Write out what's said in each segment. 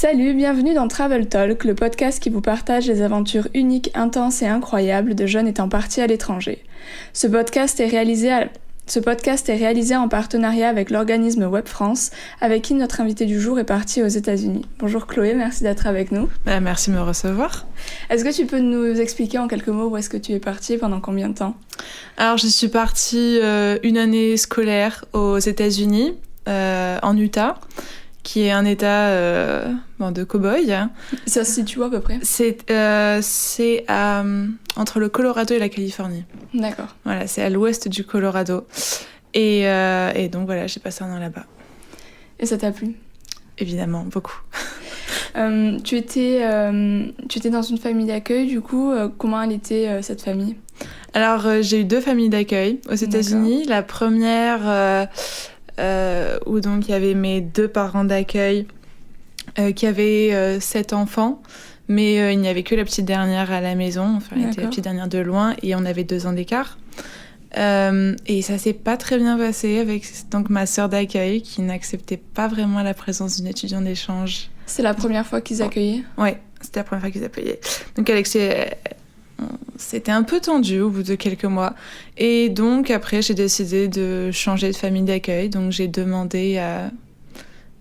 Salut, bienvenue dans Travel Talk, le podcast qui vous partage les aventures uniques, intenses et incroyables de jeunes étant partis à l'étranger. Ce podcast est réalisé en partenariat avec l'organisme Web France, avec qui notre invité du jour est parti aux États-Unis. Bonjour Chloé, merci d'être avec nous. Merci de me recevoir. Est-ce que tu peux nous expliquer en quelques mots où est-ce que tu es partie, pendant combien de temps ? Alors, je suis partie une année scolaire aux États-Unis, en Utah, qui est un état de cow-boy. Ça se situe où à peu près ? C'est entre le Colorado et la Californie. D'accord. Voilà, c'est à l'ouest du Colorado. Et donc voilà, j'ai passé un an là-bas. Et ça t'a plu ? Évidemment, beaucoup. Tu étais dans une famille d'accueil, du coup, comment elle était cette famille ? Alors, j'ai eu 2 familles d'accueil aux États-Unis. La première, où donc il y avait mes 2 parents d'accueil qui avaient 7 enfants, mais il n'y avait que la petite dernière à la maison, enfin elle était la petite dernière de loin, et on avait 2 ans d'écart. Et ça s'est pas très bien passé avec donc ma sœur d'accueil qui n'acceptait pas vraiment la présence d'une étudiante d'échange. C'est la première fois qu'ils accueillaient ? Ouais, c'était la première fois qu'ils accueillaient. Donc c'était un peu tendu au bout de quelques mois. Et donc après, j'ai décidé de changer de famille d'accueil. Donc j'ai demandé à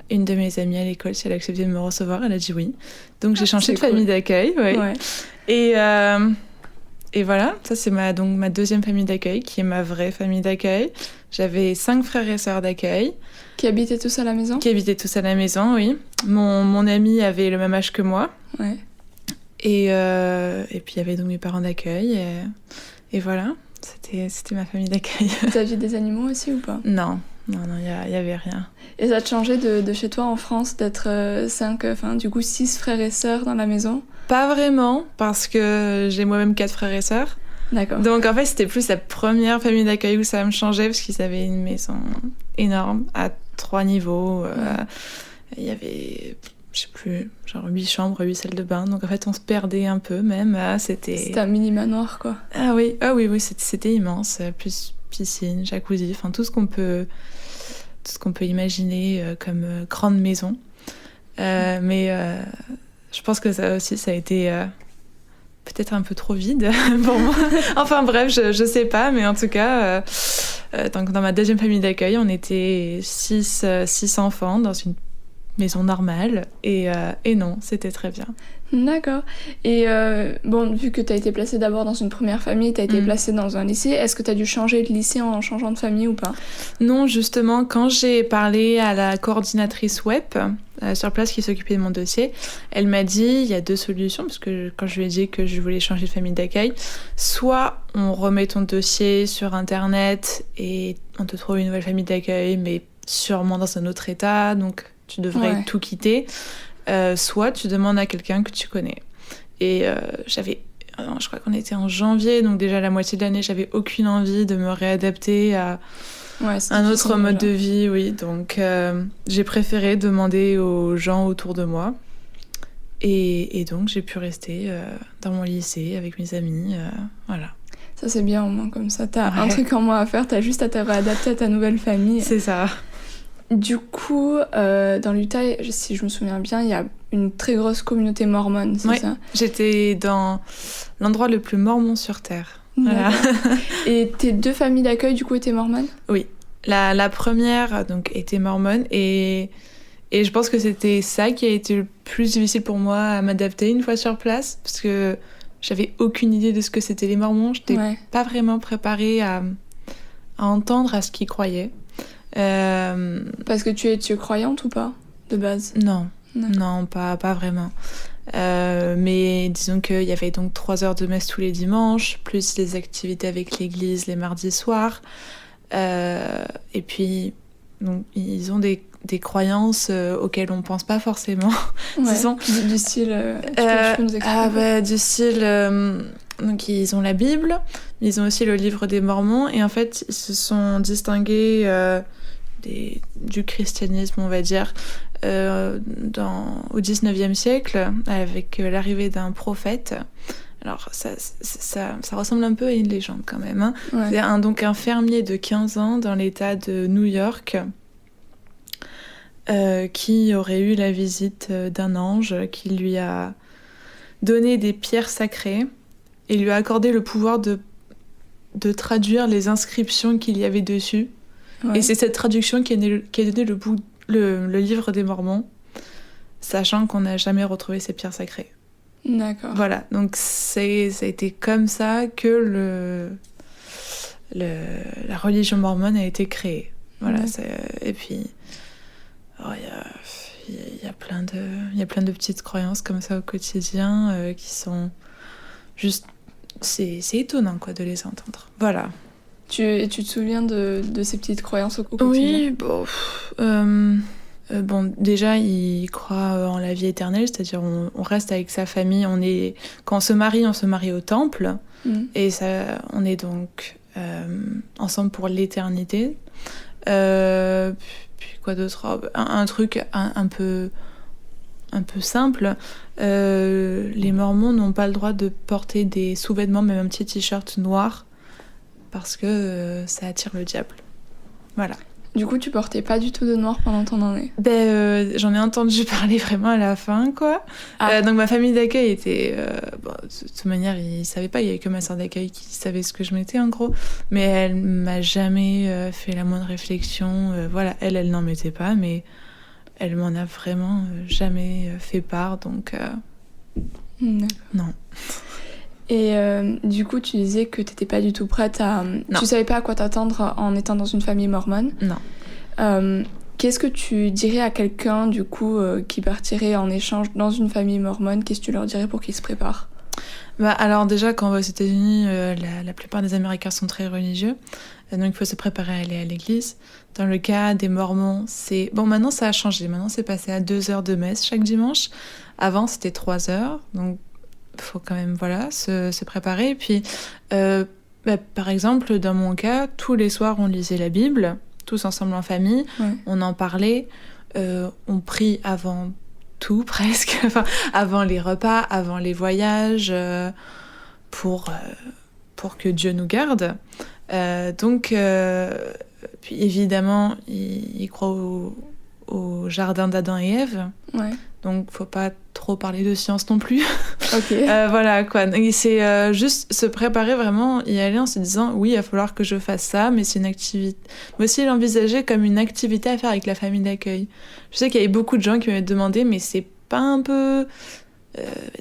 une de mes amies à l'école si elle acceptait de me recevoir. Elle a dit oui. Donc j'ai changé de famille d'accueil. Ouais. Et voilà, ça c'est ma deuxième famille d'accueil, qui est ma vraie famille d'accueil. J'avais 5 frères et sœurs d'accueil. Qui habitaient tous à la maison ? Qui habitaient tous à la maison, oui. Mon ami avait le même âge que moi. Ouais. Et puis il y avait donc mes parents d'accueil. Et voilà, c'était ma famille d'accueil. T'aviez des animaux aussi ou pas ? Non, il y avait rien. Et ça te changeait de chez toi en France d'être 6 frères et sœurs dans la maison ? Pas vraiment, parce que j'ai moi-même 4 frères et sœurs. D'accord. Donc en fait, c'était plus la première famille d'accueil où ça me changeait, parce qu'ils avaient une maison énorme, à 3 niveaux. Il y avait, je sais plus, genre 8 chambres, 8 salles de bain. Donc en fait, on se perdait un peu même. C'était un mini manoir, quoi. Ah oui, c'était immense. Plus piscine, jacuzzi, enfin tout ce qu'on peut imaginer comme grande maison. Mais je pense que ça aussi, ça a été peut-être un peu trop vide pour moi. Enfin bref, je sais pas, mais en tout cas, donc dans ma deuxième famille d'accueil, on était 6 enfants dans une maison normale, et non, c'était très bien. D'accord. Et vu que tu as été placée d'abord dans une première famille, tu as été placée dans un lycée, est-ce que tu as dû changer de lycée en changeant de famille ou pas ? Non, justement, quand j'ai parlé à la coordinatrice web sur place qui s'occupait de mon dossier, elle m'a dit il y a 2 solutions, parce que quand je lui ai dit que je voulais changer de famille d'accueil, soit on remet ton dossier sur internet et on te trouve une nouvelle famille d'accueil, mais sûrement dans un autre état, donc tu devrais tout quitter, soit tu demandes à quelqu'un que tu connais. Et je crois qu'on était en janvier, donc déjà la moitié de l'année, j'avais aucune envie de me réadapter à un autre mode de vie, oui. Donc j'ai préféré demander aux gens autour de moi. Et donc j'ai pu rester dans mon lycée avec mes amis, voilà. Ça c'est bien, au moins comme ça. T'as un truc en moins à faire, t'as juste à te réadapter à ta nouvelle famille. C'est ça. Du coup, dans l'Utah, si je me souviens bien, il y a une très grosse communauté mormone, c'est ça ? J'étais dans l'endroit le plus mormon sur Terre. Voilà. Et tes 2 familles d'accueil, du coup, étaient mormones ? Oui. La première donc, était mormone, et je pense que c'était ça qui a été le plus difficile pour moi à m'adapter une fois sur place, parce que j'avais aucune idée de ce que c'était les mormons. Je n'étais pas vraiment préparée à entendre à ce qu'ils croyaient. Parce que tu es croyante ou pas, de base ? Non, pas vraiment. Mais disons qu'il y avait donc 3 heures de messe tous les dimanches, plus les activités avec l'église les mardis soirs. Et puis, donc, ils ont des croyances auxquelles on pense pas forcément. Disons. Du style, tu peux nous expliquer ? Du style... Donc ils ont la Bible, mais ils ont aussi le livre des Mormons, et en fait ils se sont distingués du christianisme, on va dire, au 19e siècle, avec l'arrivée d'un prophète. Alors ça ressemble un peu à une légende quand même, hein. C'est donc un fermier de 15 ans dans l'état de New York qui aurait eu la visite d'un ange qui lui a donné des pierres sacrées et lui a accordé le pouvoir de traduire les inscriptions qu'il y avait dessus. Ouais. Et c'est cette traduction qui a donné le livre des Mormons, sachant qu'on n'a jamais retrouvé ces pierres sacrées. D'accord. Voilà, donc ça a été comme ça que la religion mormone a été créée. Voilà, et puis il y a plein de petites croyances comme ça au quotidien qui sont juste... C'est étonnant quoi, de les entendre. Voilà. Tu te souviens de ces petites croyances au quotidien ? Oui, bon, déjà, il croit en la vie éternelle, c'est-à-dire on reste avec sa famille. Quand on se marie au temple, et ça, on est donc ensemble pour l'éternité. Puis quoi d'autre ? Un truc un peu simple. Les Mormons n'ont pas le droit de porter des sous-vêtements, même un petit t-shirt noir, parce que ça attire le diable. Voilà. Du coup, tu portais pas du tout de noir pendant ton année ? J'en ai entendu parler vraiment à la fin, quoi. Donc ma famille d'accueil était... de toute manière, ils savaient pas, il y avait que ma sœur d'accueil qui savait ce que je mettais, en gros. Mais elle m'a jamais fait la moindre réflexion. Voilà, elle n'en mettait pas, mais elle m'en a vraiment jamais fait part, donc... Non. Et du coup, tu disais que t'étais pas du tout prête à... Tu savais pas à quoi t'attendre en étant dans une famille mormone. Non. Qu'est-ce que tu dirais à quelqu'un, du coup, qui partirait en échange dans une famille mormone ? Qu'est-ce que tu leur dirais pour qu'ils se préparent ? Alors déjà, quand on va aux États-Unis, la plupart des Américains sont très religieux. Donc il faut se préparer à aller à l'église. Dans le cas des Mormons, c'est... Bon, maintenant ça a changé. Maintenant c'est passé à 2 heures de messe chaque dimanche. Avant c'était 3 heures. Donc il faut quand même se préparer. Et puis, par exemple, dans mon cas, tous les soirs on lisait la Bible, tous ensemble en famille. Ouais. On en parlait. On prie avant tout presque. Enfin, avant les repas, avant les voyages, pour que Dieu nous garde. Donc, puis évidemment, il croit au jardin d'Adam et Ève. Ouais. Donc, faut pas trop parler de science non plus. Ok. Voilà, quoi. Et c'est juste se préparer vraiment, y aller en se disant, oui, il va falloir que je fasse ça, mais c'est une activité. Mais aussi l'envisager comme une activité à faire avec la famille d'accueil. Je sais qu'il y avait beaucoup de gens qui m'avaient demandé, mais c'est pas un peu...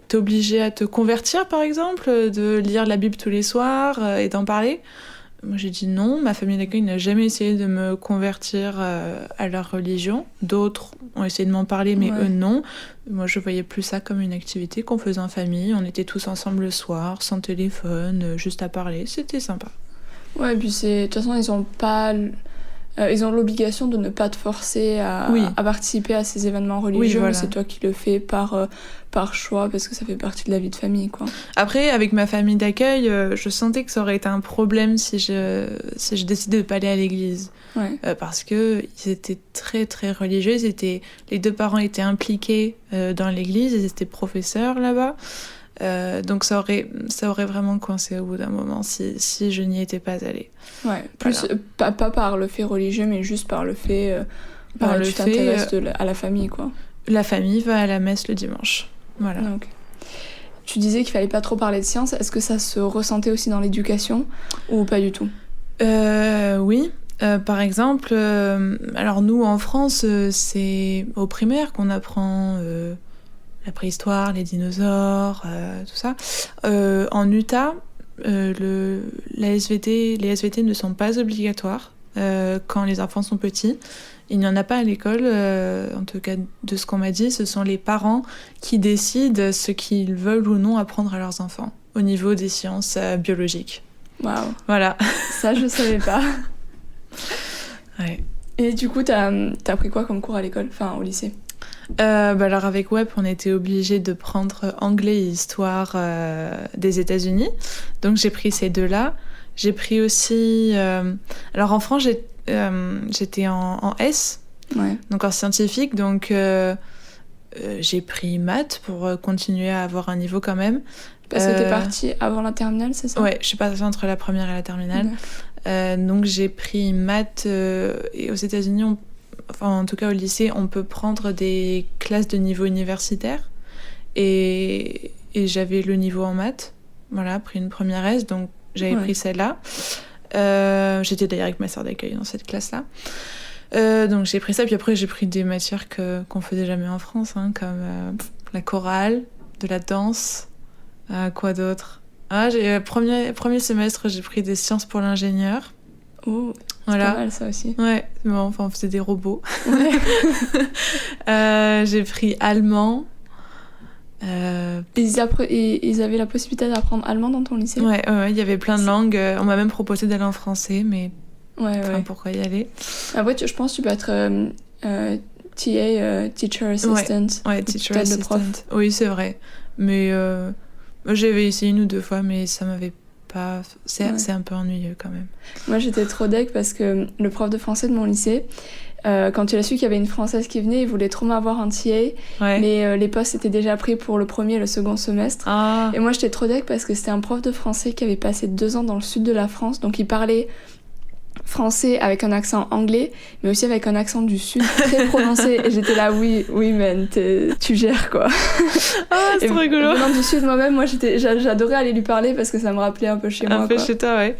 t'es obligé à te convertir, par exemple, de lire la Bible tous les soirs et d'en parler. Moi, j'ai dit non. Ma famille d'accueil n'a jamais essayé de me convertir à leur religion. D'autres ont essayé de m'en parler, mais eux, non. Moi, je voyais plus ça comme une activité qu'on faisait en famille. On était tous ensemble le soir, sans téléphone, juste à parler. C'était sympa. Ouais, et puis de toute façon, ils ont l'obligation de ne pas te forcer à participer à ces événements religieux. Oui, voilà. C'est toi qui le fais par choix, parce que ça fait partie de la vie de famille, quoi. Après, avec ma famille d'accueil, je sentais que ça aurait été un problème si je décidais de pas aller à l'église. Ouais. Parce qu'ils étaient très, très religieux. Les 2 parents étaient impliqués dans l'église, ils étaient professeurs là-bas. Donc ça aurait vraiment coincé au bout d'un moment si je n'y étais pas allée. Ouais, plus pas par le fait religieux, mais juste par le fait tu t'intéresses à la famille, quoi. La famille va à la messe le dimanche. Voilà. Okay. Tu disais qu'il fallait pas trop parler de science. Est-ce que ça se ressentait aussi dans l'éducation ou pas du tout ? Oui. Par exemple, alors nous en France, c'est au primaire qu'on apprend la préhistoire, les dinosaures, tout ça. En Utah, les SVT ne sont pas obligatoires quand les enfants sont petits. Il n'y en a pas à l'école, en tout cas de ce qu'on m'a dit. Ce sont les parents qui décident ce qu'ils veulent ou non apprendre à leurs enfants au niveau des sciences biologiques. Waouh. Voilà. Ça, je savais pas. Ouais. Et du coup, t'as pris quoi comme cours à l'école, enfin au lycée ? Alors avec WEP, on était obligés de prendre anglais et histoire des États-Unis. Donc j'ai pris ces 2-là. J'ai pris aussi... Alors en France, j'étais en S, donc en scientifique. Donc j'ai pris maths pour continuer à avoir un niveau quand même. Parce que t'es partie avant la terminale, c'est ça ? Ouais, je suis passée entre la première et la terminale. Donc j'ai pris maths et aux États-Unis, enfin en tout cas au lycée, on peut prendre des classes de niveau universitaire. Et j'avais le niveau en maths. Voilà, pris une première S, donc j'avais pris celle-là. J'étais d'ailleurs avec ma sœur d'accueil dans cette classe-là. Donc j'ai pris ça, puis après j'ai pris des matières qu'on faisait jamais en France, hein, comme la chorale, de la danse, quoi d'autre. Premier semestre, j'ai pris des sciences pour l'ingénieur. Oh, c'est pas mal ça aussi. Ouais, bon, enfin on faisait des robots. Ouais. J'ai pris allemand. Ils avaient la possibilité d'apprendre allemand dans ton lycée? Ouais, il y avait plein de langues. On m'a même proposé d'aller en français, mais pourquoi y aller? Après, je pense que tu peux être TA, Teacher Assistant. Ouais, Teacher Assistant. Oui, c'est vrai. Mais j'avais essayé 1 ou 2 fois, mais ça m'avait pas... C'est un peu ennuyeux quand même. Moi, j'étais trop deg parce que le prof de français de mon lycée... quand il a su qu'il y avait une Française qui venait, il voulait trop m'avoir en TA, mais les postes étaient déjà pris pour le premier et le second semestre. Et moi, j'étais trop deg parce que c'était un prof de français qui avait passé 2 ans dans le sud de la France, donc il parlait français avec un accent anglais, mais aussi avec un accent du sud très prononcé. Et j'étais là, oui, man, tu gères, quoi. C'est trop rigolo. Venant du sud, moi, j'adorais aller lui parler parce que ça me rappelait un peu chez moi. Un peu chez toi, ouais.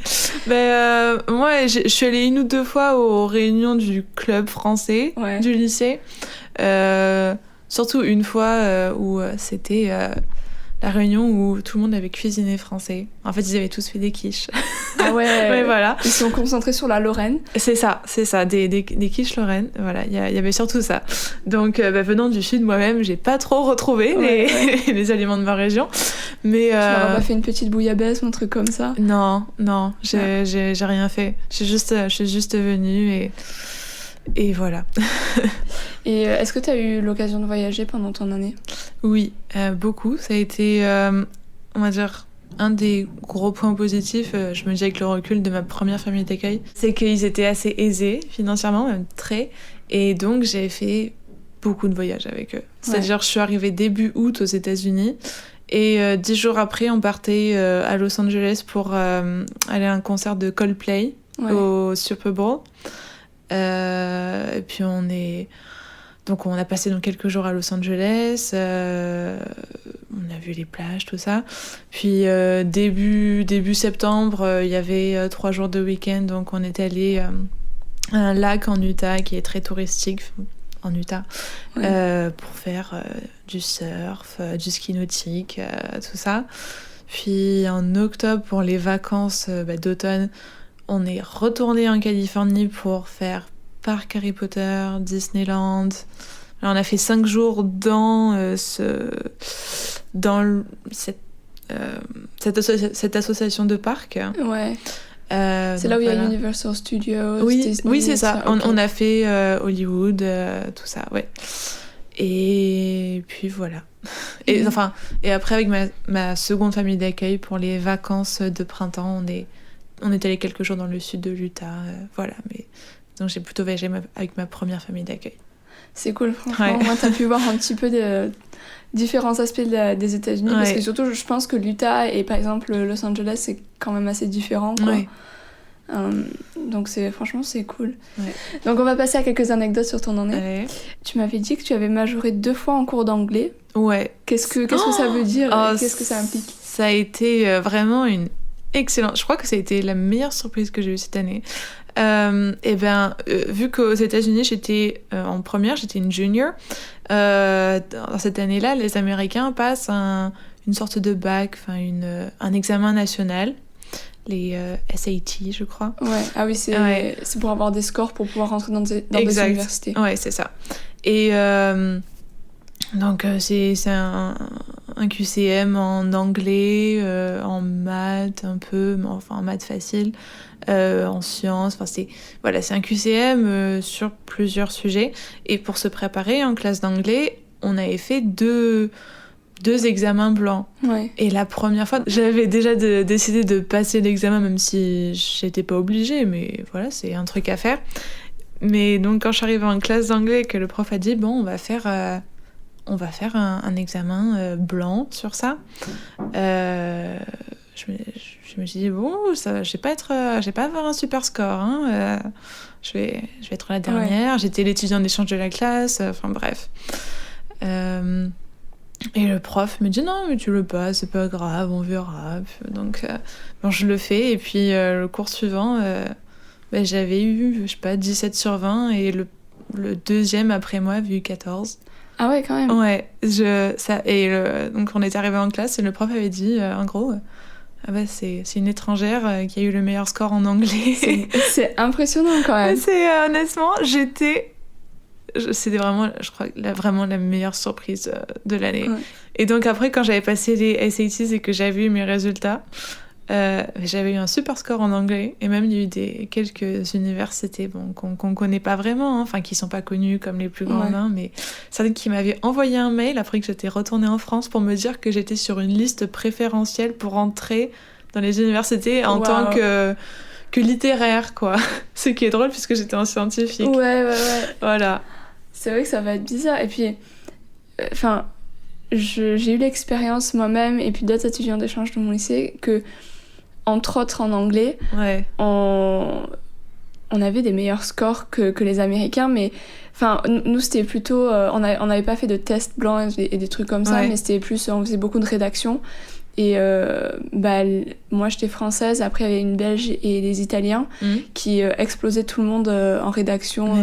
Moi, je suis allée 1 ou 2 fois aux réunions du club français du lycée. Surtout une fois où c'était la réunion où tout le monde avait cuisiné français. En fait, ils avaient tous fait des quiches. Ah ouais. Ouais, voilà. Ils sont concentrés sur la Lorraine. C'est ça, des quiches Lorraine. Voilà, il y avait surtout ça. Donc, venant du sud, moi-même, j'ai pas trop retrouvé les aliments de ma région. Mais tu leur as pas fait une petite bouillabaisse ou un truc comme ça? Non, j'ai rien fait. Je suis juste venue et voilà. Et est-ce que tu as eu l'occasion de voyager pendant ton année? Oui, beaucoup. Ça a été, on va dire, un des gros points positifs, je me dis avec le recul de ma première famille d'accueil, c'est qu'ils étaient assez aisés financièrement, même très. Et donc, j'ai fait beaucoup de voyages avec eux. C'est-à-dire, je suis arrivée début août aux États-Unis. Et 10 jours après, on partait à Los Angeles pour aller à un concert de Coldplay au Super Bowl. Et puis on a passé donc quelques jours à Los Angeles, on a vu les plages, tout ça. Puis début septembre, il y avait 3 jours de week-end, donc on est allé à un lac en Utah qui est très touristique en Utah, pour faire du surf, du ski nautique, tout ça. Puis en octobre, pour les vacances d'automne, on est retourné en Californie pour faire parc Harry Potter, Disneyland. Alors, on a fait 5 jours dans cette association de parcs. Ouais. C'est là où il y a Universal Studios, Disney. Oui, c'est ça. On a fait Hollywood, tout ça, ouais. Et puis voilà. Et après, avec ma seconde famille d'accueil, pour les vacances de printemps, on est allé quelques jours dans le sud de l'Utah, voilà. Mais donc j'ai plutôt voyagé avec ma première famille d'accueil. C'est cool, franchement. Moi, t'as pu voir un petit peu de différents aspects des États-Unis, parce que surtout, je pense que l'Utah et par exemple Los Angeles, c'est quand même assez différent, quoi. Donc franchement, c'est cool. Donc on va passer à quelques anecdotes sur ton année. Tu m'avais dit que tu avais majoré 2 fois en cours d'anglais. Ouais. Qu'est-ce que ça veut dire? Qu'est-ce que ça implique? Ça a été vraiment une excellente... Je crois que ça a été la meilleure surprise que j'ai eue cette année. Vu qu'aux États-Unis, j'étais en première, j'étais une junior. Dans cette année-là, les Américains passent une sorte de bac, un examen national. Les SAT, je crois. Ouais. Ah oui, c'est pour avoir des scores pour pouvoir rentrer dans des universités. Ouais, c'est ça. Et donc, c'est un QCM en anglais, en maths un peu, mais en maths facile, en sciences. C'est un QCM sur plusieurs sujets. Et pour se préparer en classe d'anglais, on avait fait deux examens blancs. Ouais. Et la première fois, j'avais déjà décidé de passer l'examen, même si j'étais pas obligée, mais voilà, c'est un truc à faire. Mais donc, quand je suis arrivée en classe d'anglais, que le prof a dit, bon, on va faire un examen blanc sur ça. je me suis dit, bon, ça, je vais pas avoir un super score. Hein, je vais être la dernière. Ouais. J'étais l'étudiant d'échange de la classe. Enfin, bref. Et le prof me dit, non, mais tu le passes, c'est pas grave, on verra. Donc, bon, je le fais. Et puis, le cours suivant, j'avais eu, je sais pas, 17 sur 20. Et le deuxième après moi avait eu 14. Ah ouais, quand même. Ouais. Donc, on était arrivés en classe et le prof avait dit, en gros... Ah bah c'est une étrangère qui a eu le meilleur score en anglais. C'est impressionnant quand même. Honnêtement, c'était vraiment, je crois, vraiment la meilleure surprise de l'année. Ouais. Et donc après, quand j'avais passé les SATs et que j'avais eu mes résultats, j'avais eu un super score en anglais. Et même, il y a eu quelques universités qu'on connaît pas vraiment, enfin, qui sont pas connues comme les plus grandes, hein, mais certaines qui m'avaient envoyé un mail après que j'étais retournée en France pour me dire que j'étais sur une liste préférentielle pour entrer dans les universités en tant que littéraire, quoi. Ce qui est drôle puisque j'étais en scientifique. Ouais. Voilà. C'est vrai que ça va être bizarre. Et puis, j'ai eu l'expérience moi-même et puis d'autres étudiants d'échange de mon lycée que, entre autres en anglais, on avait des meilleurs scores que les Américains, mais nous c'était plutôt, on n'avait pas fait de tests blancs et des trucs comme ça, mais c'était plus, on faisait beaucoup de rédaction. Et moi j'étais française, après il y avait une Belge et des Italiens qui explosaient tout le monde en rédaction.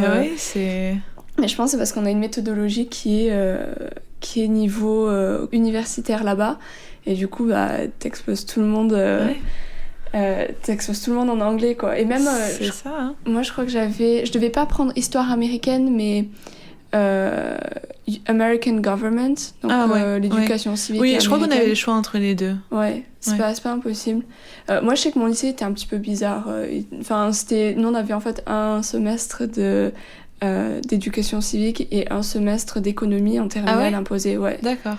Mais je pense que c'est parce qu'on a une méthodologie qui est niveau universitaire là-bas, et du coup t'exposes tout le monde. T'exposes tout le monde en anglais, quoi. Et même c'est ça, hein. Moi je crois que je devais pas prendre histoire américaine, mais American Government, donc l'éducation civique américaine. Je crois qu'on avait le choix entre les deux. C'est pas impossible. Moi je sais que mon lycée était un petit peu bizarre. Nous on avait en fait un semestre d'éducation civique et un semestre d'économie en terminale imposé. D'accord.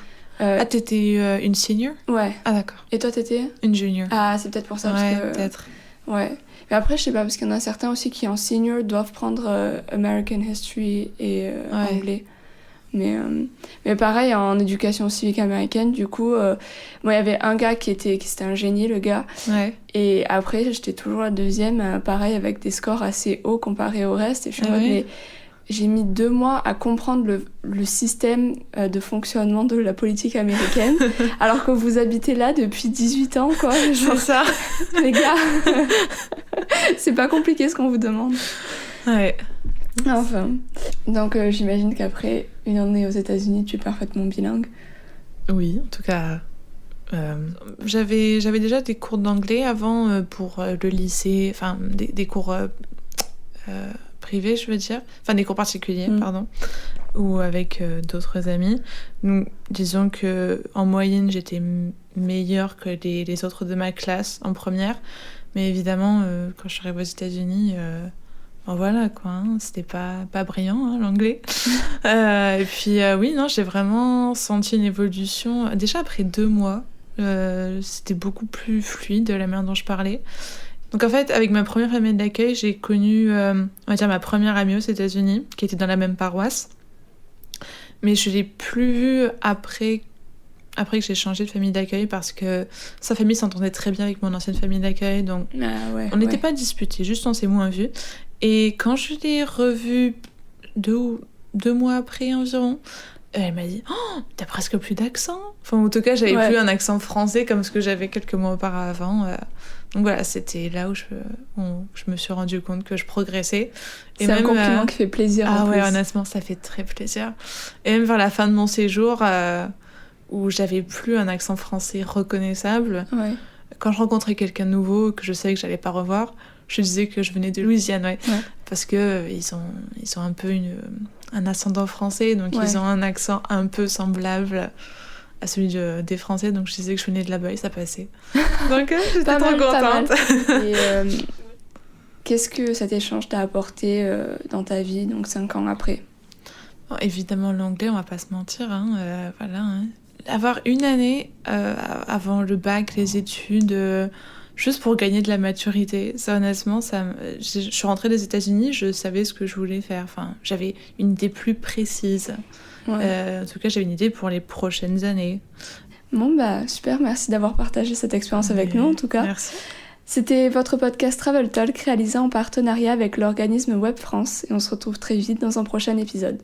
T'étais une senior ? Ouais. Ah, d'accord. Et toi, t'étais ? Une junior. Ah, c'est peut-être pour ça. Peut-être. Ouais. Mais après, je sais pas, parce qu'il y en a certains aussi qui, en senior, doivent prendre American History et anglais. Mais pareil, en éducation civique américaine, du coup, moi, il y avait un gars c'était un génie, le gars. Ouais. Et après, j'étais toujours la deuxième, pareil, avec des scores assez hauts comparés au reste. Et je suis en mode, mais... J'ai mis 2 mois à comprendre le système de fonctionnement de la politique américaine, alors que vous habitez là depuis 18 ans, quoi. C'est ça. Les gars, c'est pas compliqué ce qu'on vous demande. Ouais. Enfin. Donc j'imagine qu'après une année aux États-Unis, tu es parfaitement bilingue. Oui, en tout cas... J'avais déjà des cours d'anglais avant pour le lycée, enfin des cours... privés, je veux dire, des cours particuliers, pardon, ou avec d'autres amis. Donc, disons que en moyenne, j'étais meilleure que les autres de ma classe en première, mais évidemment, quand je suis arrivée aux États-Unis, voilà quoi, hein, c'était pas brillant, hein, l'anglais. Et puis j'ai vraiment senti une évolution. Déjà après 2 mois, c'était beaucoup plus fluide la manière dont je parlais. Donc en fait, avec ma première famille d'accueil, j'ai connu, on va dire, ma première amie aux États-Unis, qui était dans la même paroisse. Mais je l'ai plus vue après que j'ai changé de famille d'accueil, parce que sa famille s'entendait très bien avec mon ancienne famille d'accueil, donc on n'était pas disputés, juste on s'est moins vus. Et quand je l'ai revue 2 mois après environ, elle m'a dit « Oh, t'as presque plus d'accent !» Enfin, en tout cas, j'avais plus un accent français comme ce que j'avais quelques mois auparavant. Donc voilà, c'était là où je me suis rendu compte que je progressais. C'est un compliment qui fait plaisir. Ah ouais, honnêtement, ça fait très plaisir. Et même vers la fin de mon séjour, où j'avais plus un accent français reconnaissable, quand je rencontrais quelqu'un de nouveau que je savais que j'allais pas revoir, je disais que je venais de Louisiane, parce que ils ont un peu un ascendant français, donc ils ont un accent un peu semblable à celui des Français, donc je disais que je venais de là-bas et ça passait. Donc j'étais trop contente. Et qu'est-ce que cet échange t'a apporté dans ta vie, donc 5 ans après ? Bon, évidemment l'anglais, on va pas se mentir, voilà. Avoir une année avant le bac, les études, juste pour gagner de la maturité, ça honnêtement, je suis rentrée des États-Unis, je savais ce que je voulais faire, enfin, j'avais une idée plus précise. En tout cas, j'avais une idée pour les prochaines années. Bon bah super, merci d'avoir partagé cette expérience avec nous en tout cas. Merci. C'était votre podcast Travel Talk réalisé en partenariat avec l'organisme Web France et on se retrouve très vite dans un prochain épisode.